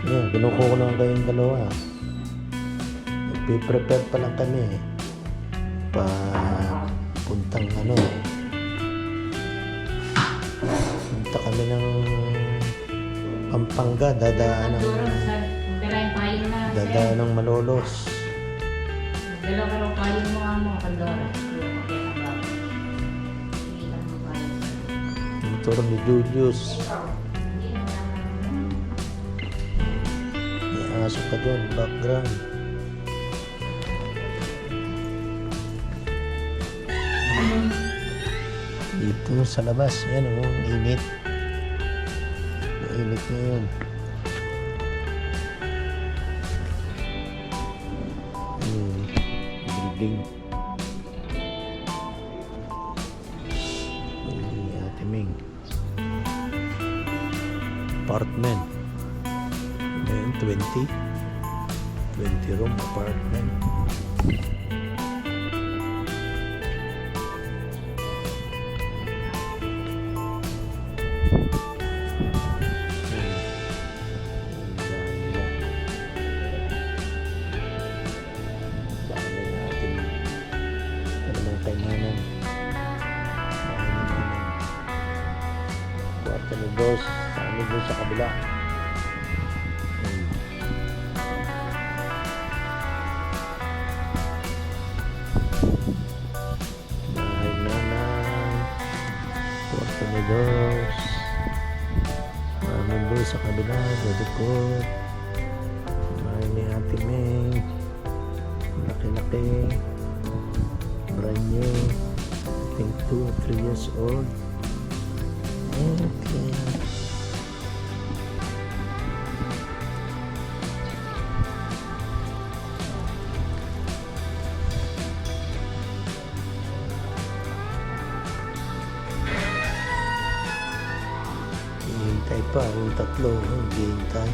Yan, kinukuha ko naman kayong dalawa. Nagpiprepare pa lang kami eh. Pa puntang ano. Punta kami ng Pampanga, dadaan ng Malolos. Dalawa ka raw kayo mo nga mo, Pandora. Motor ni Julius. May aso ka doon, background. Dito sa labas, yan o, init. Mainit ngayon. Building. Ate Ming. Apartment. Ngayon, 20 room apartment. Kwarto ni Boss, sa amin doon sa kabila. Bahay nanay, kwarto ni Boss, amin doon sa kabila, doon. Bahay ni Ate Ming, laki-laki, brand new, I think 2 or 3 years old. Okay. Hihintay pa ang tatlo. Hihintay.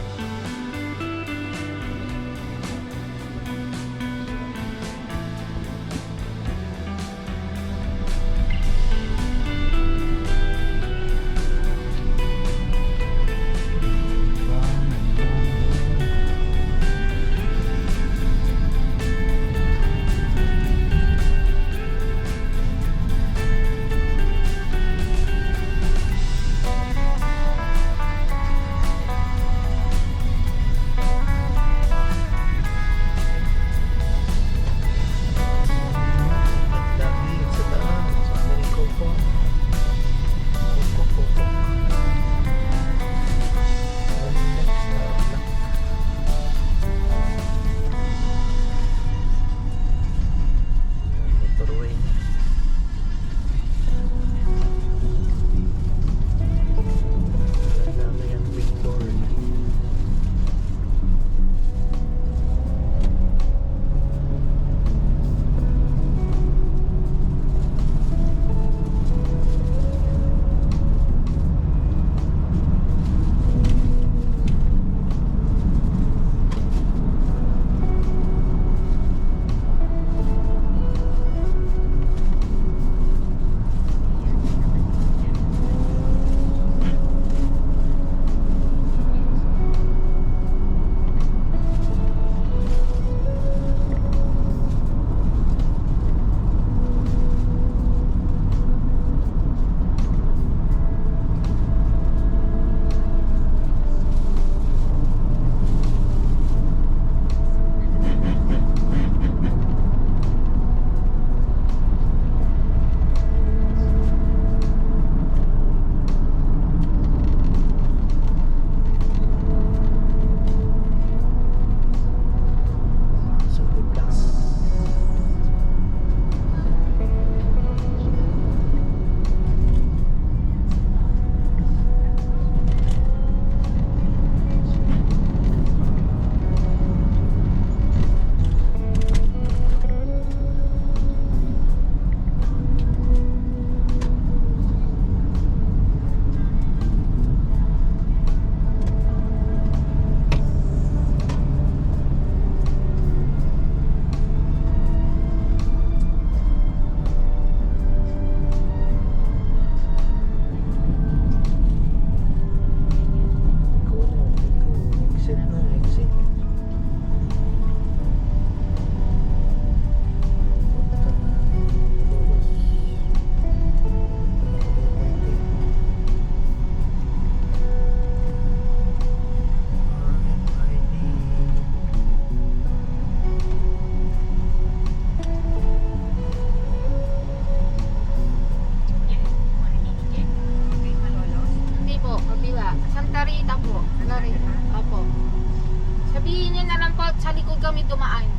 nyo na lang po, sa likod kami dumaan.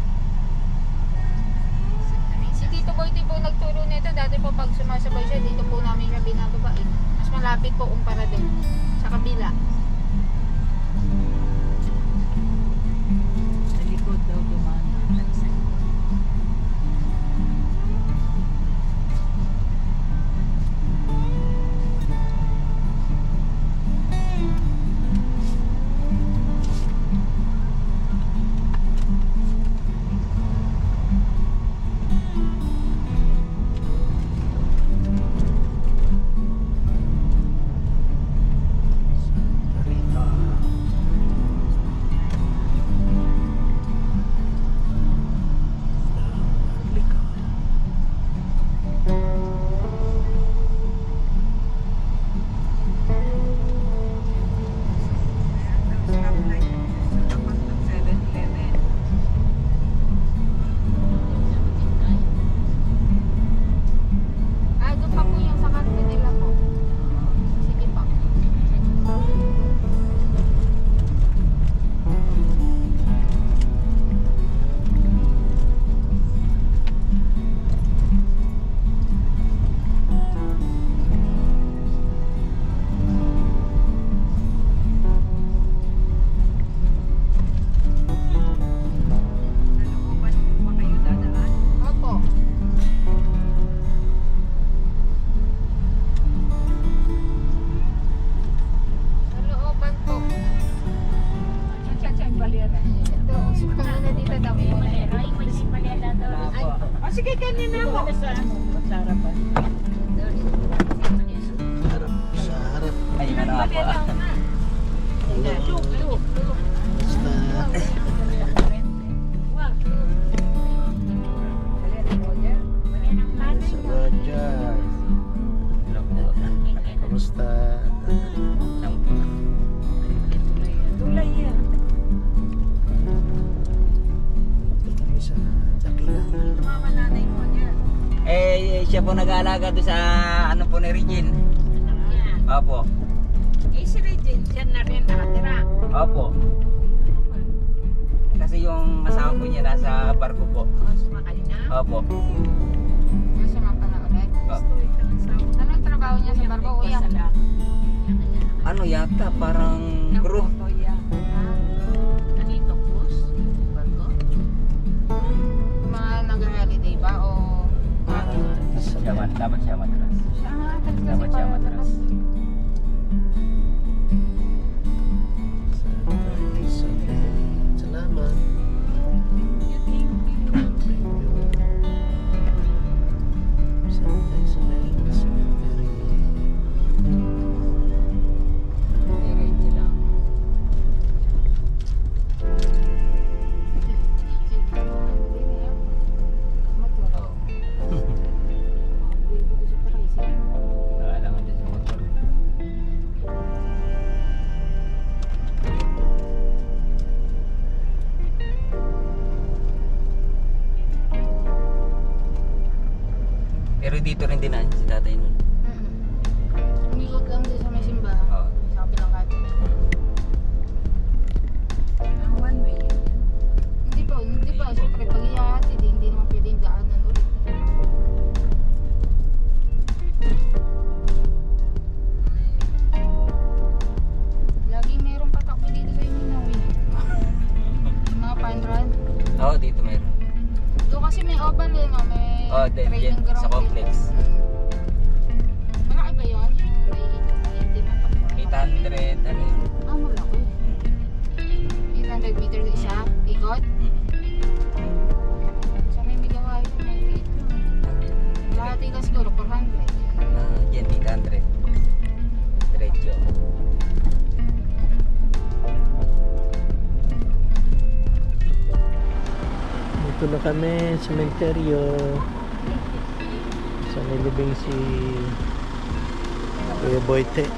Si Tito Boy po nagturo nito. Dati po pag sumasabay siya, dito po namin siya binababa eh. Mas malapit po kumpara doon. Sa kabila. Sa likod daw dumaan. Rita. Harlika. Ah, doon pa po yung sa kante nila po. Sige pa. Opo. Sa looban po. Ito, sumama na dito daw po. O sige, kanina mo. Sa harapan. Sa harap. Ay, ano nga po. Basta. Sa Roger. Hello po. Kamusta? Tulay yan. Kami sa Dakila. Mama nanay mo niya. Siya po nag-aalaga doon sa ano po ni Regine. Opo. Si Regine, siya na rin nakatira. Opo. Kasi yung asawa po niya nasa barko po. Sumakay na. Opo. Nasa mga pala ulit. Ano ang trabaho niya sa barko, kuya? Ano yata, parang crew. Mga nag-holiday ba o... Dapat siya matras. Dapat siya matras. Salamat. Diretso lang. Nakalangan din sa motor. Pero dito rin dinaan si tatay nun. Umikot lang din sa may simbahan. Oo. Sa kabilang kanto. Ang one way yun. Hindi pa. Siyempre, pag ihahatid, hindi naman pwedeng daanan ulit. Laging merong patakbo dito sa inyo na win. Yung mga pan-run. Oo, dito meron. Doon kasi may oval eh, no? May Oh, then, training yan, ground. sa complex. Malaki ba yun? Yung may tinatakbo? 800, ano yun? Ah, malaki. 800 meters isa, ikot. Sa may migawa yun, may liit yun. Lahat lang siguro, 400. Yan, 800. Diretso. Dito na kami, sementeryo. Sa nilibing si Kuya Boyte.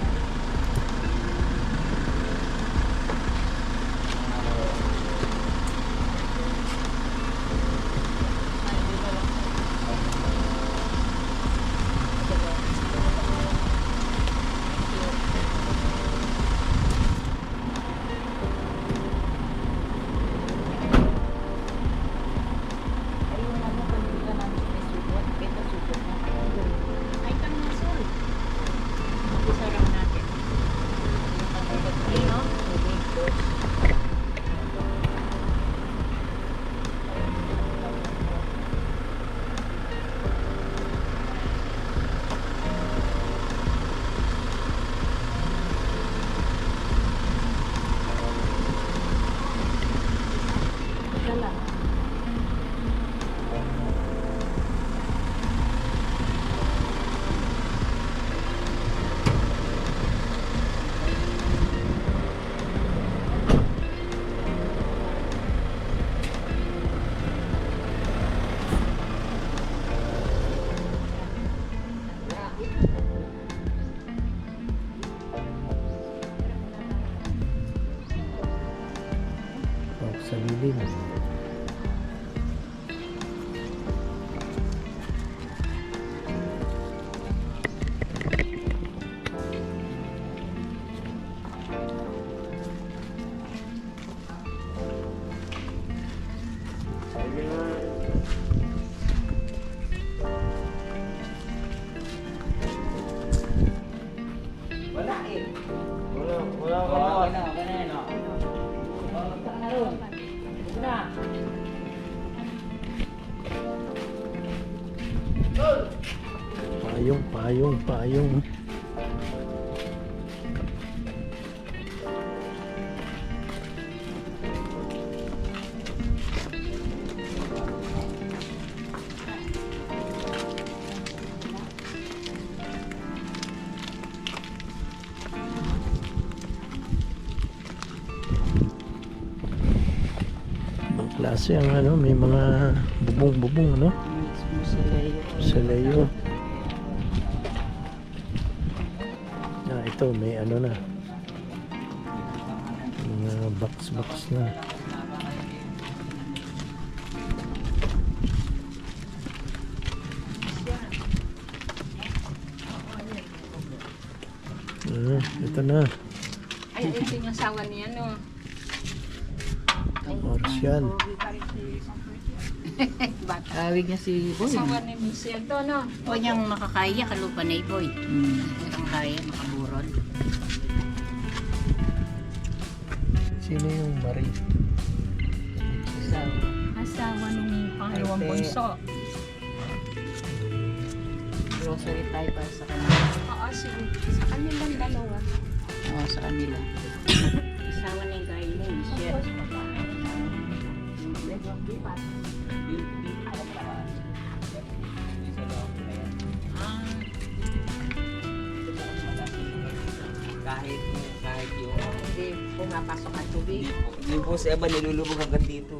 sa lilim. Wala eh. Wala. Okay na yan, oh. Tara na ron. Ito na. Payong. Ibang klase ang ano, may mga bubong ano, sa layo. Ito may ano na, mga box na. Ito na, Ay, ito yung asawa niya, no? Martial. Awig niya si Boy. Asawa ni Michelle to, no? O niyang makakaya, kalupa na Boy. Makakaya, makaburon. Sino yung Marie? Asawa nung pangalawang bunso. Grocery tayo para sa kanila. Oo, sige. Sa kanilang dalawa. Oo, sa kanila. Asawa na yung kain mo, Michelle. Kahit yung Hindi pumapasok ang tubig. yung po sa iba nilulubog hanggang dito.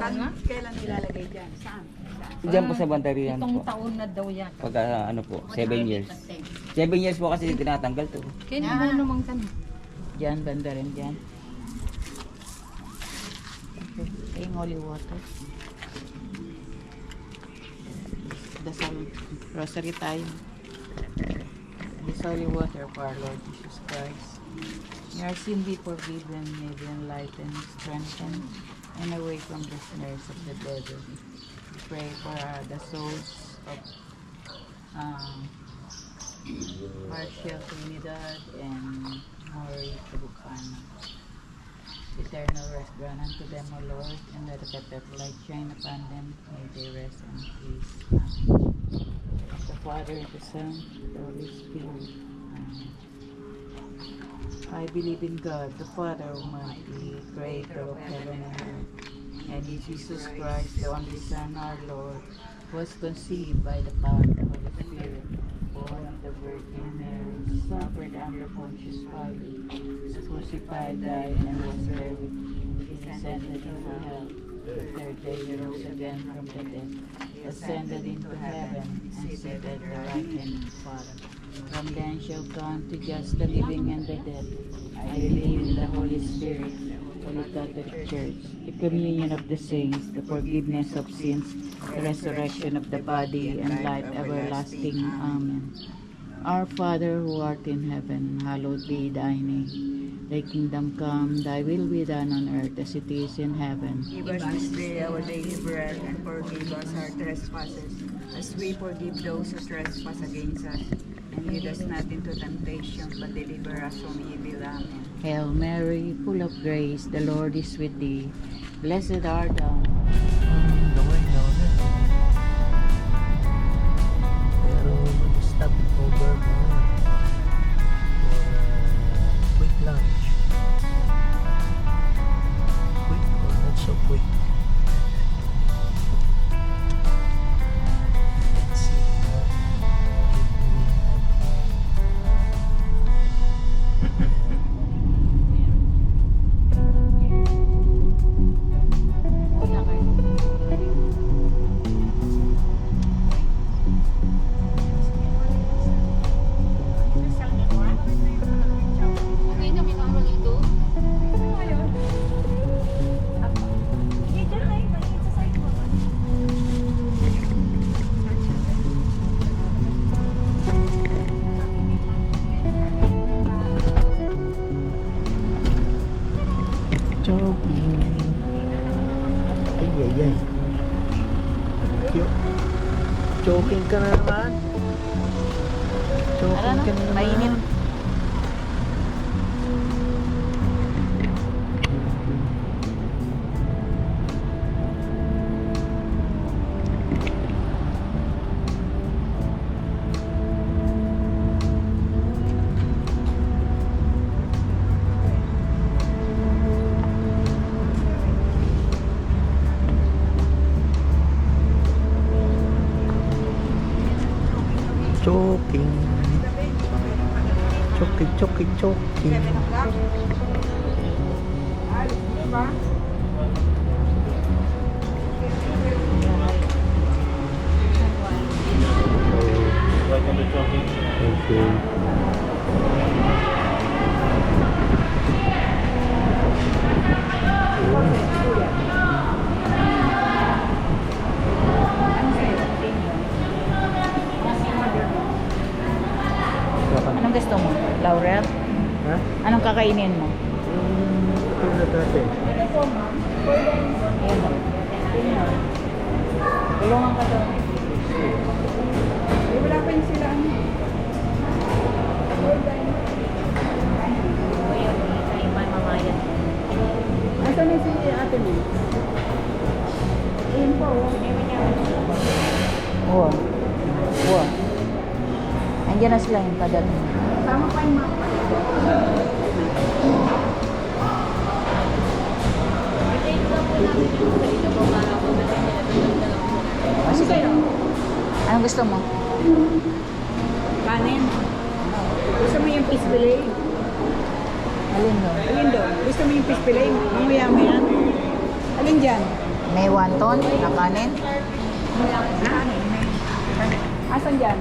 Saan nga? Kailan ilalagay dyan? Saan? Diyan po sa bandarian Itong po. taon na daw yan. Pag ano po, 7 years. 7 years po kasi tinatanggal to. Kaya hindi mo naman kami. Diyan, banda rin dyan. Okay, holy water. Dasal, rosary tayo. This holy water for our Lord Jesus Christ. May our sin be forgiven, may be enlightened, strengthened, and away from the snares of the devil. We pray for the souls of Marcia Trinidad and Maury Cabukana. Eternal rest grant unto them, O Lord, and let the perpetual light shine upon them. May they rest in peace. Amen. The Father, the Son, the Holy Spirit. Amen. I believe in God, the Father Almighty, creator of heaven and earth, and in Jesus Christ, the only Son, our Lord, was conceived by the power of the Holy Spirit, born of the Virgin Mary, suffered under Pontius Pilate, was crucified, died, and was buried. He descended into hell. The third day he rose again from the dead, ascended into heaven, and seated at the right hand of the Father. From then shall come to judge the living and the dead. I believe in the Holy Spirit, Holy Catholic Church, the communion of the saints, the forgiveness of sins, the resurrection of the body, and life everlasting. Amen. Our Father who art in heaven, hallowed be thy name. Thy kingdom come, thy will be done on earth as it is in heaven. Give us this day our daily bread, and forgive us our trespasses, as we forgive those who trespass against us. And lead us not into temptation, but deliver us from evil. Amen. Hail Mary, full of grace, the Lord is with thee. Blessed art thou. Gawin na ulit. Pero stop over muna for quick lunch. Quick or not so quick. Let's see. Joking. Ay, ay, ay. Joking ka na naman. Joking ka na naman. Mainit. Joking. Joking. Thank you. Anong gusto mo? Laurel? Ha? Anong kakainin mo? Ito na dati. Ayan o. Tulungan ka doon. Wala pa yung sila ano. Asan na si ate mo? Ayun po. Uwa. Uwa. Andiyan na sila yung padating. Tama pa yung mapa. O sige. Anong gusto mo? Kanin. Gusto mo yung fish fillet? Alin doon? Alin doon? Gusto mo yung fish fillet? Mamaya mo yan. Alin dyan? May wonton na kanin? Ha? Asan dyan?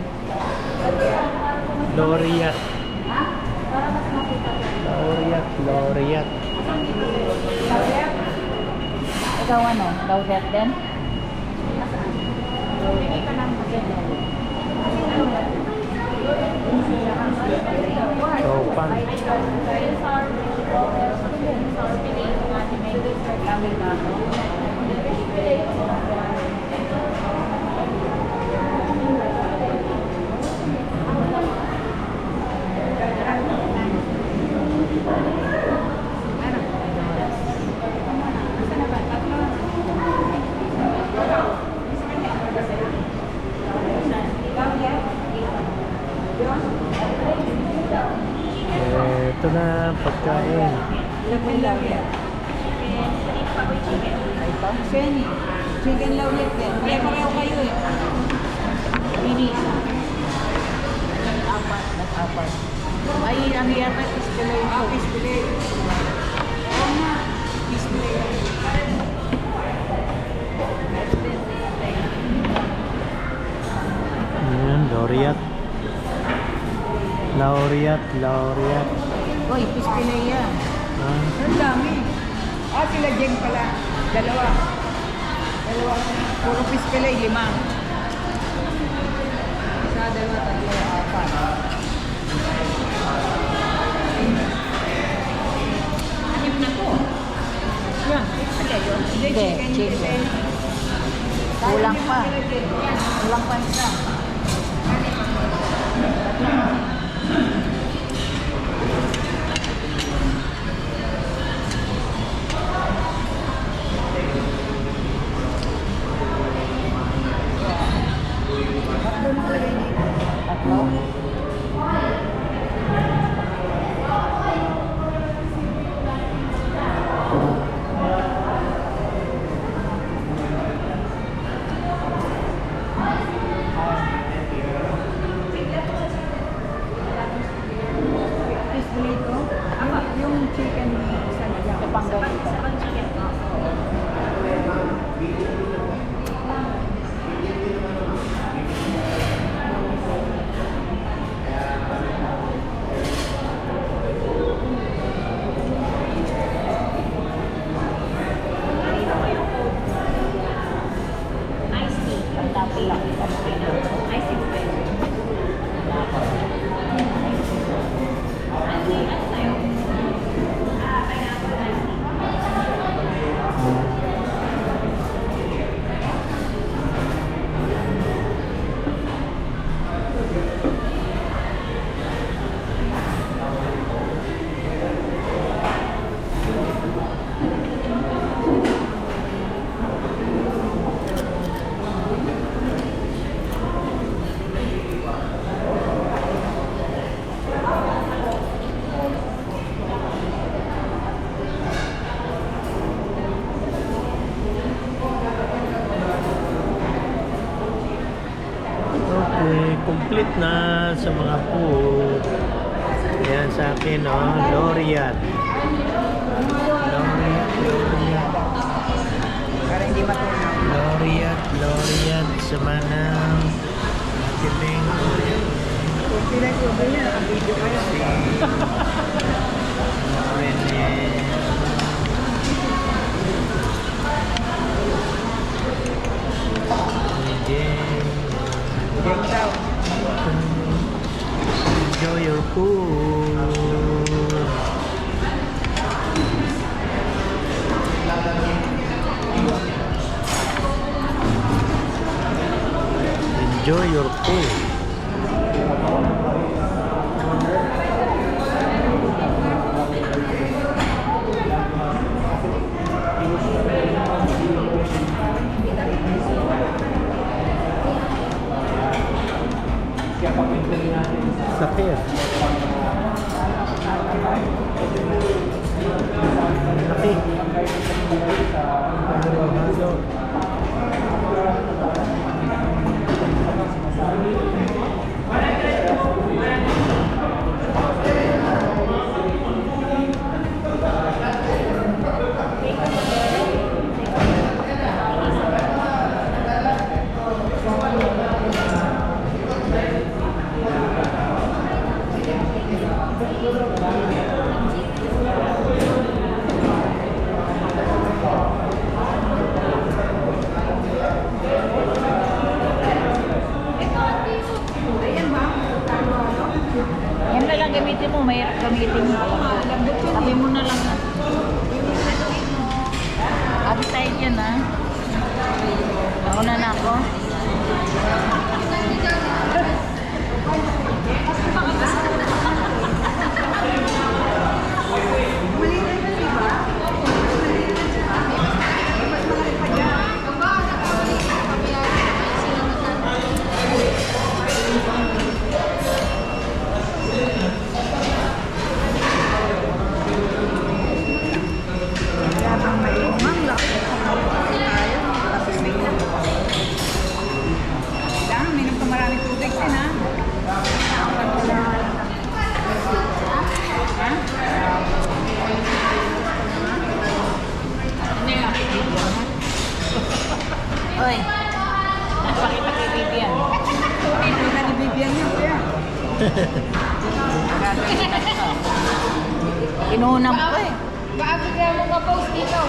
Laureate. Laureate. Ikaw ano? Laurel din? Sopan. Ito na pagkain. Penny. Chicken lawlet din. Pareho kayo eh. Nag-apat. Ay, ano yata? Fish fillet. Fish fillet. Oo nga. Fish fillet. Ayan, Laureate. Uy, fish fillet yan. Ah, Ang dami. Sila Jeng pala. Dalawa. Puro fish fillet, 5. Isa, 2, 3, 4. 6 na to. Yan. Ano yun? Hindi, chicken. Kulang pa. Kulang pa isa. Tatlo? Fish fillet ko. Yung chicken sa Ito pang ganito. natin, oh, Laureate. Laureate. Para hindi matunaw. Laureate sa Manang. Tibing Laureate. Kung sila ko ba yan, ang video ka yan. Enjoy your food. Enjoy your food. Sakit. Laki. Yan na lang gamitin mo, may gamitin mo. Sabi mo na lang. Abi tayo dyan ha. Nauna na ako. Habang maingmang, laki. Tayo, tapos may kailangan, minom ka maraming tubig din, ha? Oy. Pakita kay Vivian. Ito na ni Vivian niya, kuya. Inuunang ko eh. Baka mo ma-post dito.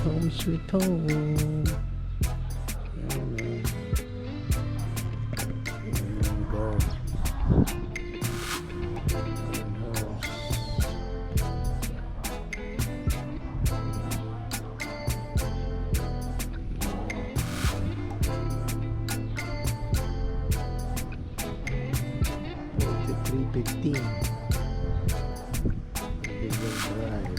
home sweet home. Ayan, ayan, go. Ayan, house. $43.15. Bigyan drive.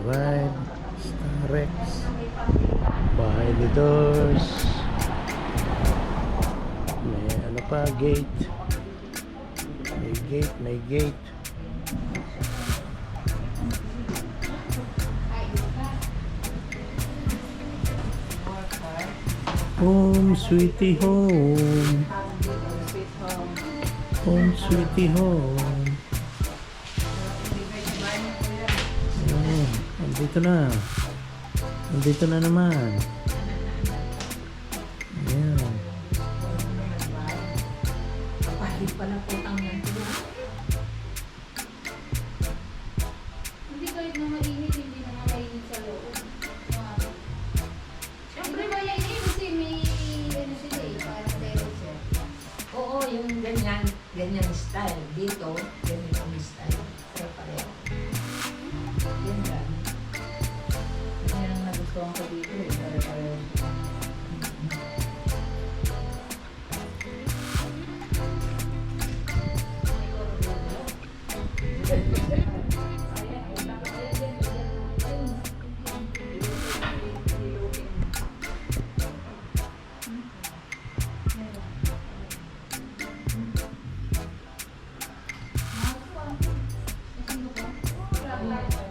Ride, Starex, Bahay ni Doors, may ano pa, gate, may gate. Home sweetie home, home sweetie home. Oh, andito na. Andito na naman. Ayan. Hindi kahit na mainit, hindi naman mainit sa loob. Siyempre mainit kasi may ano sila eh, parang terrace eh. Oo, yung ganyan style. Dito, ganyan ang style. Pero pareho. Yan lang. Yan ang nagustuhan ko dito eh. Pare-pareho. Wala.